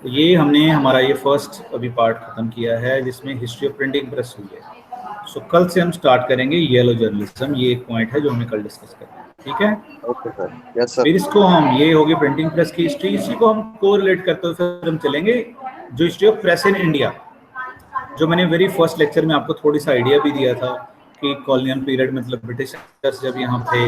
तो ये हमने हमारा ये फर्स्ट अभी पार्ट खत्म किया है जिसमें हिस्ट्री ऑफ प्रिंटिंग प्रेस हुई है। सो कल से हम स्टार्ट करेंगे येलो जर्नलिज्म, ये एक पॉइंट है जो हमें कल डिस्कस करना है, ठीक है? Okay sir. Yes sir. फिर इसको हम, ये होगी प्रिंटिंग प्रेस की हिस्ट्री, इसी को हम कोरिलेट करते हुए फिर हम चलेंगे जो history of press in India, जो मैंने वेरी फर्स्ट लेक्चर में आपको थोड़ी सा आइडिया भी दिया था कि कॉलोनियल पीरियड, मतलब ब्रिटिशर्स जब यहाँ थे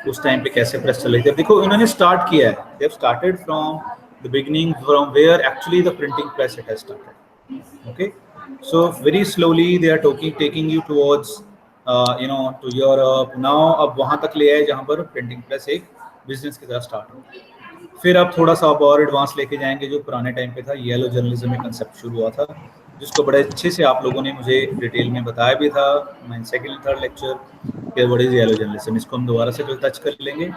उस टाइम पे कैसे प्रेस चल रही थी। देखो इन्होंने स्टार्ट किया है, they have started from the beginning, from where actually the printing press it has started. Okay, so very slowly they are taking you towards to Europe. Now अब वहाँ तक ले आए जहाँ पर प्रिंटिंग प्रेस एक बिजनेस की तरह स्टार्ट हो। फिर अब थोड़ा सा और एडवांस लेके जाएंगे, जो पुराने टाइम पे था येलो जर्नलिज्म में कंसेप्ट शुरू हुआ था, जिसको बड़े अच्छे से आप लोगों ने मुझे डिटेल में बताया भी था मैं सेकंड थर्ड लेक्चर कि व्हाट इज येलो जर्नलिज्म। इसको हम दोबारा से टच कर लेंगे,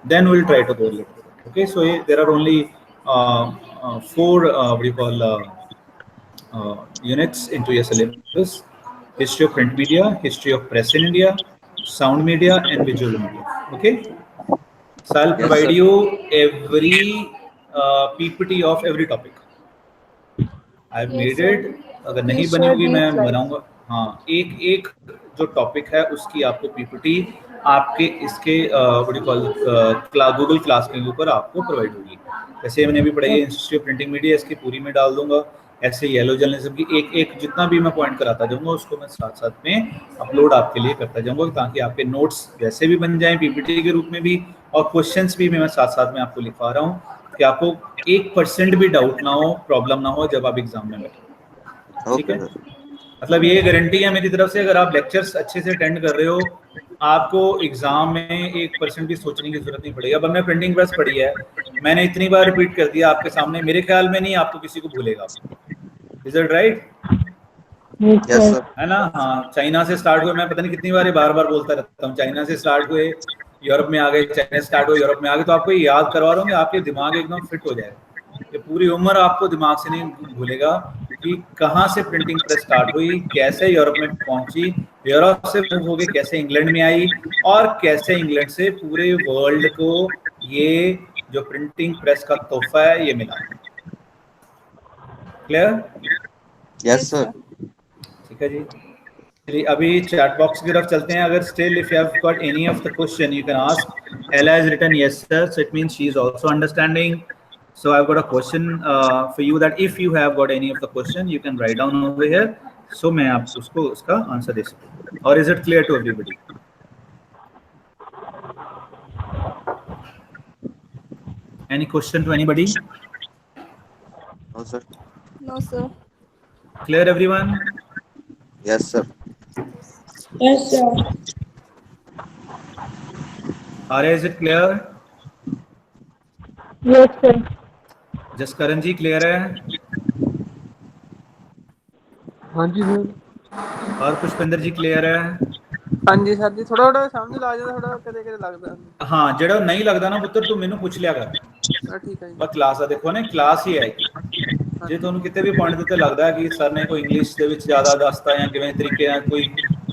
then will try to go later. Okay, so there are only 4 what do you call units into your syllabus: history of print media, history of press in India, sound media and visual media. Okay, so I'll provide you every PPT of every topic. I've made it. अगर नहीं बनी होगी मैं बनाऊंगा। हाँ, एक जो topic है उसकी आपको PPT आपके इसके what do you call Google class के ऊपर आपको प्रोवाइड होगी। जैसे मैंने अभी पढ़ाई इंस्टीट्यूट ऑफ प्रिंटिंग मीडिया, इसकी पूरी में डाल दूंगा। ऐसे येलो जर्नलिज्म की एक जितना भी मैं पॉइंट कराता जाऊंगा उसको मैं साथ साथ में अपलोड आपके लिए करता जाऊंगा, ताकि आपके नोट्स वैसे भी बन जाएं PPT के रूप में भी, और क्वेश्चंस भी मैं साथ साथ में आपको लिखवा रहा हूँ कि आपको 1% भी डाउट ना हो, प्रॉब्लम ना हो जब आप एग्जाम में बैठो। ठीक है, मतलब ये गारंटी है मेरी तरफ से, अगर आप लेक्चर्स अच्छे से अटेंड कर रहे हो आपको एग्जाम में 1% भी सोचने की जरूरत नहीं पड़ेगी। अब हमने प्रिंटिंग प्रेस पढ़ी है, मैंने इतनी बार रिपीट कर दिया आपके सामने, मेरे ख्याल में नहीं आपको किसी को भूलेगा। Is it right? Yes sir. है ना? हाँ, चाइना से स्टार्ट हुए, मैं पता नहीं कितनी बार बार बोलता रहता हूँ, चाइना से स्टार्ट हुए यूरोप में आ गए, चाइना से स्टार्ट हुए यूरोप में आ गए, तो आपको याद करवा रहा हूँ, आपके दिमाग एकदम फिट हो जाएगा। ये पूरी उम्र आपको दिमाग से नहीं भूलेगा कि कहाँ से प्रिंटिंग प्रेस स्टार्ट हुई, कैसे यूरोप में पहुंची, यूरोप से मूव हो गए कैसे इंग्लैंड में आई, और कैसे इंग्लैंड से पूरे वर्ल्ड को ये जो प्रिंटिंग प्रेस का तोहफा है ये मिला। क्लियर? Yes sir. ठीक है जी, चलिए अभी चैट बॉक्स की तरफ चलते हैं। अगर still if you have got any of the question you can ask. Ella has written yes sir, so it means she is also understanding. So I've got a question for you that if you have got any of the question you can write down over here, so मैं आप उसको उसका answer दे सकूँ। और is it clear to everybody? Any question to anybody? No sir. No sir. Clear everyone? Yes sir. Yes sir. Arya, is it clear? Yes sir. Jaskaran ji clear है? हाँ जी sir. और पुष्पेंद्र जी clear है? ਹਾਂਜੀ ਸਰ ਜੀ ਥੋੜਾ ਥੋੜਾ ਸਮਝ ਲੱਗ ਜਾਂਦਾ ਥੋੜਾ ਕਦੇ ਕਦੇ ਲੱਗਦਾ ਹਾਂ ਜਿਹੜਾ ਨਹੀਂ ਲੱਗਦਾ ਨਾ ਪੁੱਤਰ ਤੂੰ ਮੈਨੂੰ ਪੁੱਛ ਲਿਆ ਕਰ ਠੀਕ ਹੈ ਜੀ ਬਸ ਕਲਾਸ ਦਾ ਦੇਖੋ ਨਾ ਕਲਾਸ ਹੀ ਹੈ ਜੇ ਤੁਹਾਨੂੰ ਕਿਤੇ ਵੀ ਪੁਆਇੰਟ ਦੇ ਉੱਤੇ ਲੱਗਦਾ ਕਿ ਸਰ ਨੇ ਕੋਈ ਇੰਗਲਿਸ਼ ਦੇ ਵਿੱਚ ਜ਼ਿਆਦਾ ਦੱਸਤਾ ਜਾਂ ਕਿਵੇਂ ਤਰੀਕੇ ਨਾਲ ਕੋਈ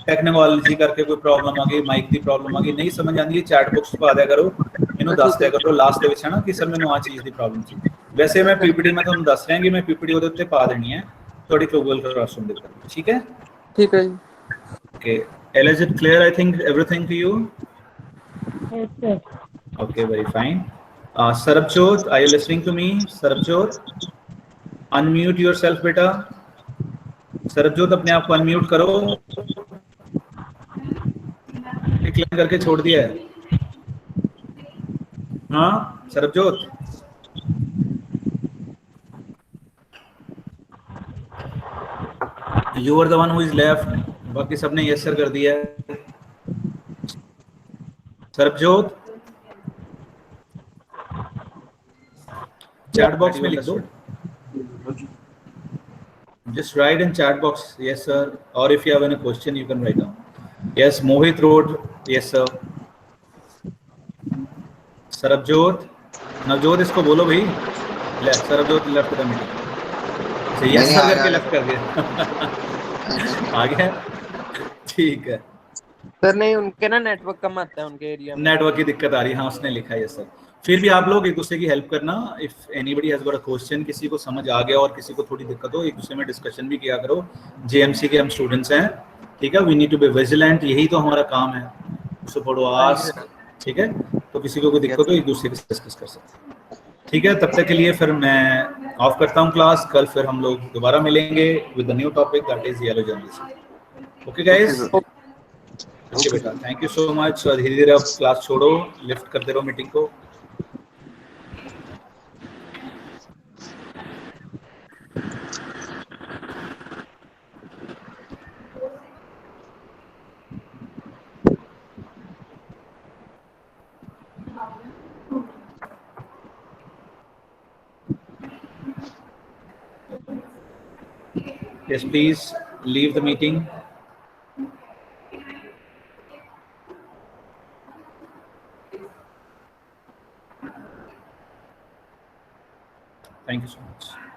ਟੈਕਨੋਲੋਜੀ ਕਰਕੇ ਕੋਈ ਪ੍ਰੋਬਲਮ ਆ ਗਈ ਮਾਈਕ ਦੀ ਪ੍ਰੋਬਲਮ ਆ ਗਈ ਨਹੀਂ ਸਮਝ ਆਉਂਦੀ ਚੈਟ ਬਾਕਸ 'ਚ ਪਾ ਦਿਆ ਕਰੋ ਮੈਨੂੰ ਦੱਸ ਦਿਆ ਕਰੋ ਲਾਸਟ ਦੇ ਵਿੱਚ ਹੈ ਨਾ ਕਿ ਸਰ ਮੈਨੂੰ ਆਹ ਚੀਜ਼ ਦੀ ਪ੍ਰੋਬਲਮ ਸੀ ਵੈਸੇ ਮੈਂ ਪੀਪੀਟੀ ਮੈਂ ਤੁਹਾਨੂੰ ਦੱਸ ਰਿਹਾ ਕਿ ਮੈਂ ਪੀਪੀਟੀ ਉਹਦੇ ਉੱਤੇ ਪਾ ਦੇਣੀ ਹੈ ਤੁਹਾਡੀ ਗੂਗਲ ਕਲਾਸਰੂਮ ਦੇ ਉੱਤੇ ਠੀਕ ਹੈ ਜੀ okay is it clear I think everything to you Yes, sir. okay very fine Sarabjot are you listening to me Sarabjot unmute yourself beta Sarabjot अपने आप को unmute करो डिक्लेयर करके छोड़ दिया है हाँ Sarabjot you are the one who is left बाकी सबने यस सर कर दिया है सरबजोत चैट बॉक्स में लिख दो just write in chat box yes sir or if you have any question you can write down yes Mohit wrote yes sir Sarabjot Navjot इसको बोलो भाई ले Sarabjot left the meeting yes sir करके लेफ्ट कर दिया आ गया ठीक है सर नहीं उनके ना नेटवर्क कम आता है उनके एरिया में नेटवर्क की दिक्कत आ रही है हाँ उसने लिखा है ये सर फिर भी आप लोग एक दूसरे की हेल्प करना if anybody has got a question किसी को समझ आ गया और किसी को थोड़ी दिक्कत हो एक दूसरे में डिस्कशन भी किया करो जेएमसी के हम स्टूडेंट्स हैं ठीक है we need to be vigilant यही तो हमारा काम है सो पढ़ो आस्क ठीक है तो किसी को कोई दिक्कत हो एक दूसरे से डिस्कस कर सकते हैं ठीक है तब तक के लिए फिर मैं ऑफ करता हूँ क्लास कल फिर हम लोग दोबारा मिलेंगे with the new topic that is yellow journalism okay guys okay बेटा थैंक यू सो मच धीरे धीरे अब क्लास छोड़ो लिफ्ट करते रहो मीटिंग को yes please leave the meeting thank you so much